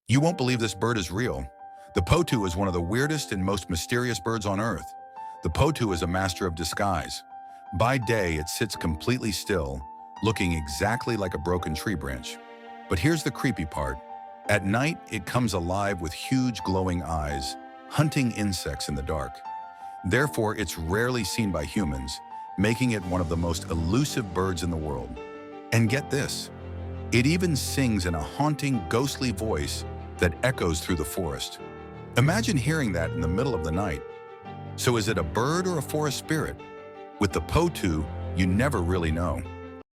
You won't believe this bird is real. The Potoo is one of the weirdest and most mysterious birds on Earth. The Potoo is a master of disguise. By day, it sits completely still, looking exactly like a broken tree branch. But here's the creepy part. At night, it comes alive with huge glowing eyes, hunting insects in the dark. Therefore, it's rarely seen by humans, making it one of the most elusive birds in the world. And get this, it even sings in a haunting, ghostly voice that echoes through the forest. Imagine hearing that in the middle of the night. So is it a bird or a forest spirit? With the Potoo, you never really know.